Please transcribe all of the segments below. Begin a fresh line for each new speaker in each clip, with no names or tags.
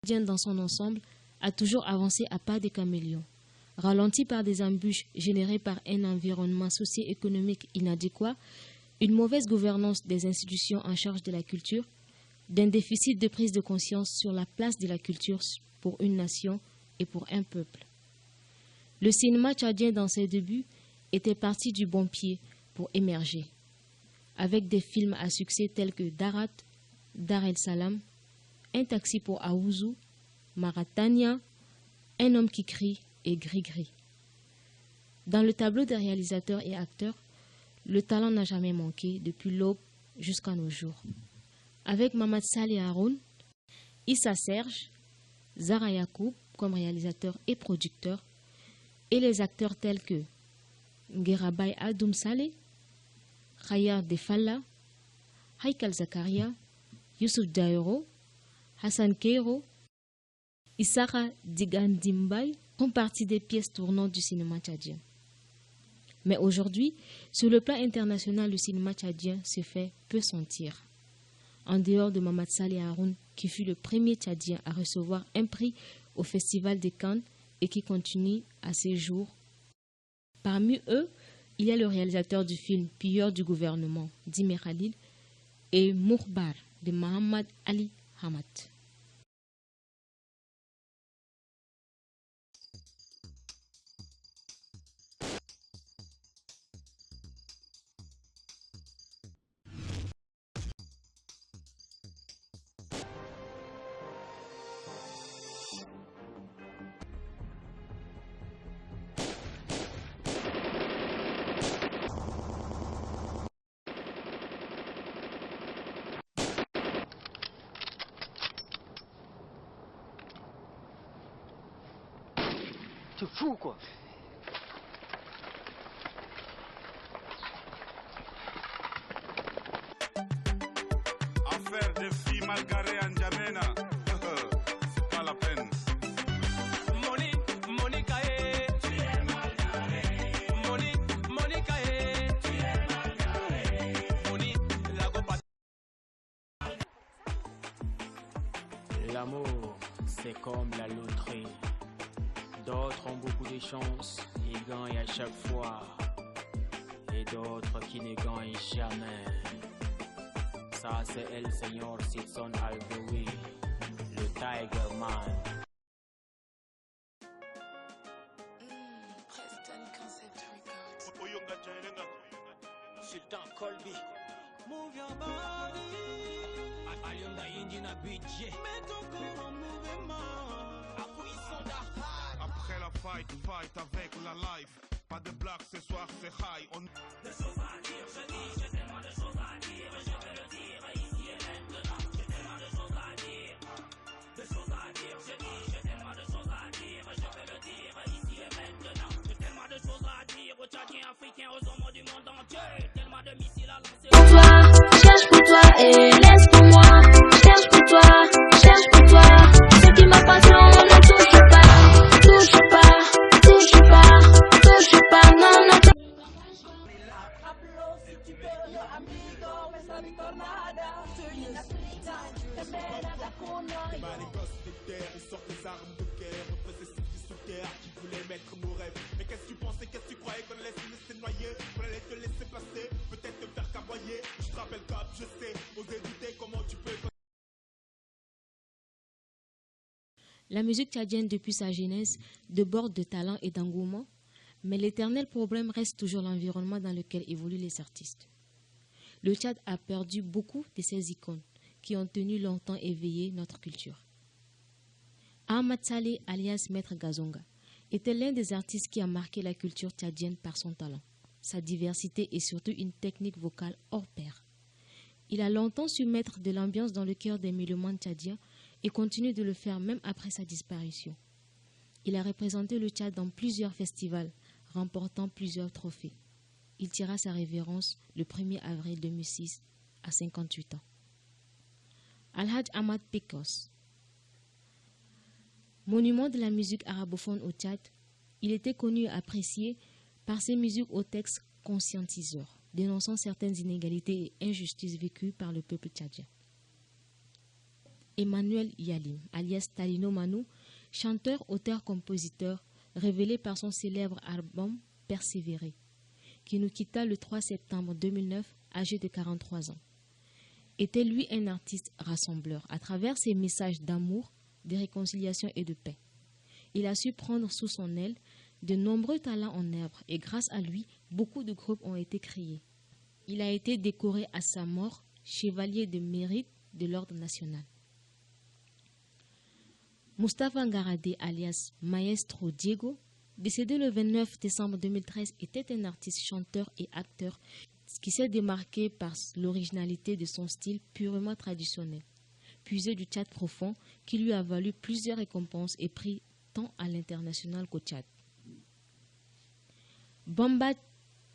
Dans son ensemble a toujours avancé à pas de caméléon. Ralenti par des embûches générées par un environnement socio-économique inadéquat, une mauvaise gouvernance des institutions en charge de la culture, d'un déficit de prise de conscience sur la place de la culture pour une nation et pour un peuple. Le cinéma tchadien dans ses débuts était parti du bon pied pour émerger, avec des films à succès tels que Darat, Dar el Salam, Un taxi pour Aouzou, Maratania, Un homme qui crie et Gris-Gris. Dans le tableau des réalisateurs et acteurs, le talent n'a jamais manqué depuis l'aube jusqu'à nos jours. Avec Mamad Saleh Haroun, Issa Serge, Zara Yacoub comme réalisateur et producteur, et les acteurs tels que Ngerabay Adoum Saleh, Khayar Defalla, Haikal Zakaria, Youssouf Dairo, Hassan Keiro, Issara Digandimbay font partie des pièces tournantes du cinéma tchadien. Mais aujourd'hui, sur le plan international, le cinéma tchadien se fait peu sentir. En dehors de Mamad Saleh Haroun, qui fut le premier tchadien à recevoir un prix au Festival de Cannes et qui continue à ses jours. Parmi eux, il y a le réalisateur du film Pilleur du gouvernement, Dime Khalil, et Mourbar de Mohamed Ali Hamad.
C'est fou, quoi.
Affaire de filles mal garées en Djamena, c'est pas la peine. Monica, tu es mal garé. Monica, tu es mal garé. La copa.
L'amour, c'est comme la loterie. D'autres ont beaucoup de chance et gagnent à chaque fois. Et d'autres qui ne gagnent jamais. Ça, c'est El Señor Sidson Algoui, le Tiger Man.
Preston Concept Records.
Sultan Colby.
Move your body.
Alianda Indina Budget.
Mets ton corps en mouvement.
Après la fight avec la life. Pas de blague ce soir, c'est high.
Des choses à dire, je dis, j'ai tellement de choses à dire. Je vais le dire ici et maintenant. J'ai tellement de choses à dire. Des choses à dire, je dis, j'ai tellement de choses à dire. Je vais le dire ici et maintenant. J'ai tellement de choses à dire aux Tchadiens, Africains, aux hommes du monde entier. Tellement de missiles à lancer.
Pour toi, cherche pour toi et laisse pour moi. Cherche pour toi, cherche pour toi. Ce qui m'appartient ne touche pas. Touche pas, touche pas, touche pas, non, non.
Les gosses de terre, ils sortent les armes de guerre. Après ces civils sous terre qui voulaient mettre nos rêves. Mais qu'est-ce que tu pensais, qu'est-ce que tu croyais qu'on allait se laisser noyer, qu'on allait te laisser passer, peut-être te faire caboyer. Je te rappelle cap, je sais, oser douter comment tu peux.
La musique tchadienne depuis sa genèse déborde de talent et d'engouement, mais l'éternel problème reste toujours l'environnement dans lequel évoluent les artistes. Le Tchad a perdu beaucoup de ses icônes qui ont tenu longtemps éveillé notre culture. Ahmad Saleh, alias Maître Gazonga, était l'un des artistes qui a marqué la culture tchadienne par son talent, sa diversité et surtout une technique vocale hors pair. Il a longtemps su mettre de l'ambiance dans le cœur des mélomanes tchadiens et continue de le faire même après sa disparition. Il a représenté le Tchad dans plusieurs festivals, remportant plusieurs trophées. Il tira sa révérence le 1er avril 2006 à 58 ans. Alhaj Ahmad Pekos. Monument de la musique arabophone au Tchad, il était connu et apprécié par ses musiques aux textes conscientiseurs, dénonçant certaines inégalités et injustices vécues par le peuple tchadien. Emmanuel Yalim, alias Talino Manu, chanteur, auteur, compositeur, révélé par son célèbre album Persévérer, qui nous quitta le 3 septembre 2009, âgé de 43 ans. Était lui un artiste rassembleur à travers ses messages d'amour, de réconciliation et de paix. Il a su prendre sous son aile de nombreux talents en herbe et grâce à lui, beaucoup de groupes ont été créés. Il a été décoré à sa mort, chevalier de mérite de l'ordre national. Mustapha Ngaradé, alias Maestro Diego, décédé le 29 décembre 2013, était un artiste, chanteur et acteur qui s'est démarqué par l'originalité de son style purement traditionnel, puisé du Tchad profond, qui lui a valu plusieurs récompenses et prix tant à l'international qu'au Tchad. Bamba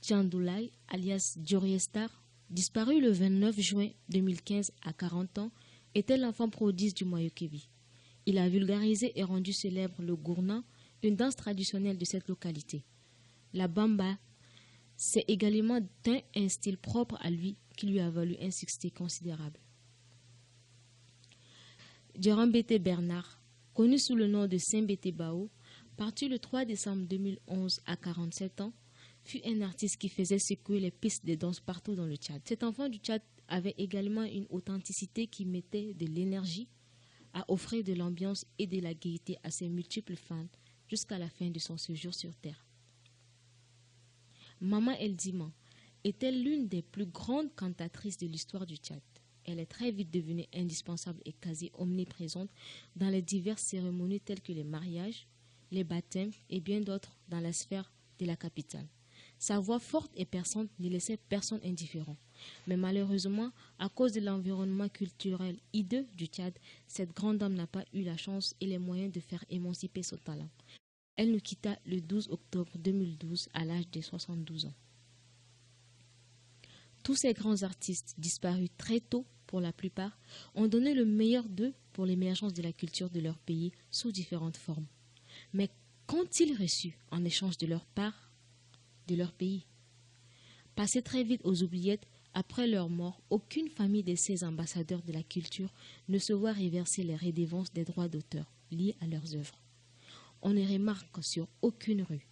Tchandoulaye, alias Djoriestar, disparu le 29 juin 2015 à 40 ans, était l'enfant prodige du Moyokebi. Il a vulgarisé et rendu célèbre le gourna, une danse traditionnelle de cette localité. La bamba, c'est également un style propre à lui qui lui a valu un succès considérable. Djeran Bété Bernard, connu sous le nom de Saint Bété Bao, parti le 3 décembre 2011 à 47 ans, fut un artiste qui faisait secouer les pistes de danse partout dans le Tchad. Cet enfant du Tchad avait également une authenticité qui mettait de l'énergie à offrir de l'ambiance et de la gaieté à ses multiples fans jusqu'à la fin de son séjour sur Terre. Mama El Diman était l'une des plus grandes cantatrices de l'histoire du Tchad. Elle est très vite devenue indispensable et quasi omniprésente dans les diverses cérémonies telles que les mariages, les baptêmes et bien d'autres dans la sphère de la capitale. Sa voix forte et perçante ne laissait personne indifférent. Mais malheureusement, à cause de l'environnement culturel hideux du Tchad, cette grande dame n'a pas eu la chance et les moyens de faire émanciper son talent. Elle nous quitta le 12 octobre 2012 à l'âge de 72 ans. Tous ces grands artistes, disparus très tôt pour la plupart, ont donné le meilleur d'eux pour l'émergence de la culture de leur pays sous différentes formes. Mais qu'ont-ils reçu en échange de leur part de leur pays? Passés très vite aux oubliettes, après leur mort, aucune famille de ces ambassadeurs de la culture ne se voit reverser les redevances des droits d'auteur liés à leurs œuvres. On ne remarque sur aucune rue,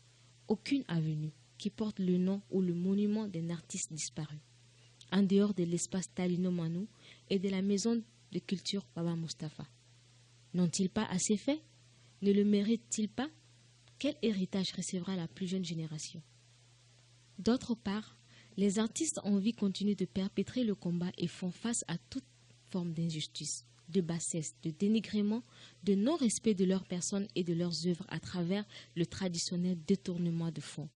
aucune avenue qui porte le nom ou le monument d'un artiste disparu, en dehors de l'espace Talino Manu et de la maison de culture Baba Mustapha. N'ont-ils pas assez fait? Ne le méritent-ils pas? Quel héritage recevra la plus jeune génération? D'autre part, les artistes en vie continuent de perpétrer le combat et font face à toute forme d'injustice, de bassesse, de dénigrement, de non-respect de leur personne et de leurs œuvres à travers le traditionnel détournement de fonds.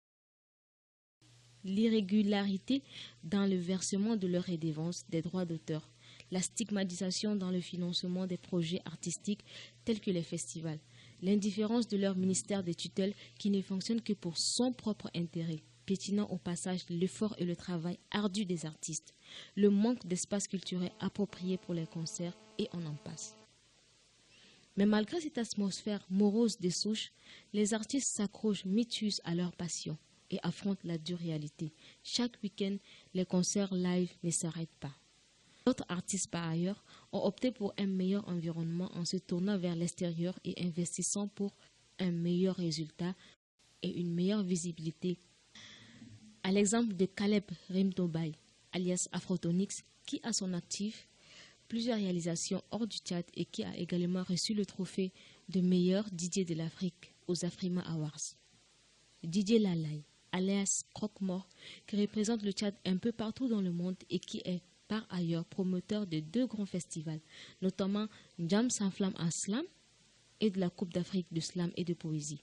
L'irrégularité dans le versement de leurs redevances des droits d'auteur, la stigmatisation dans le financement des projets artistiques tels que les festivals, l'indifférence de leur ministère des tutelles qui ne fonctionne que pour son propre intérêt, pétinant au passage l'effort et le travail ardu des artistes, le manque d'espace culturel approprié pour les concerts et on en passe. Mais malgré cette atmosphère morose des souches, les artistes s'accrochent mutus à leur passion et affrontent la dure réalité. Chaque week-end, les concerts live ne s'arrêtent pas. D'autres artistes par ailleurs ont opté pour un meilleur environnement en se tournant vers l'extérieur et investissant pour un meilleur résultat et une meilleure visibilité. À l'exemple de Caleb Rimtobay, alias Afrotonix, qui a son actif plusieurs réalisations hors du Tchad et qui a également reçu le trophée de meilleur DJ de l'Afrique aux Afrima Awards. DJ Lalay, alias Croque-Mort, qui représente le Tchad un peu partout dans le monde et qui est par ailleurs promoteur de 2 grands festivals, notamment Jam Sans Flamme en slam et de la Coupe d'Afrique de slam et de poésie.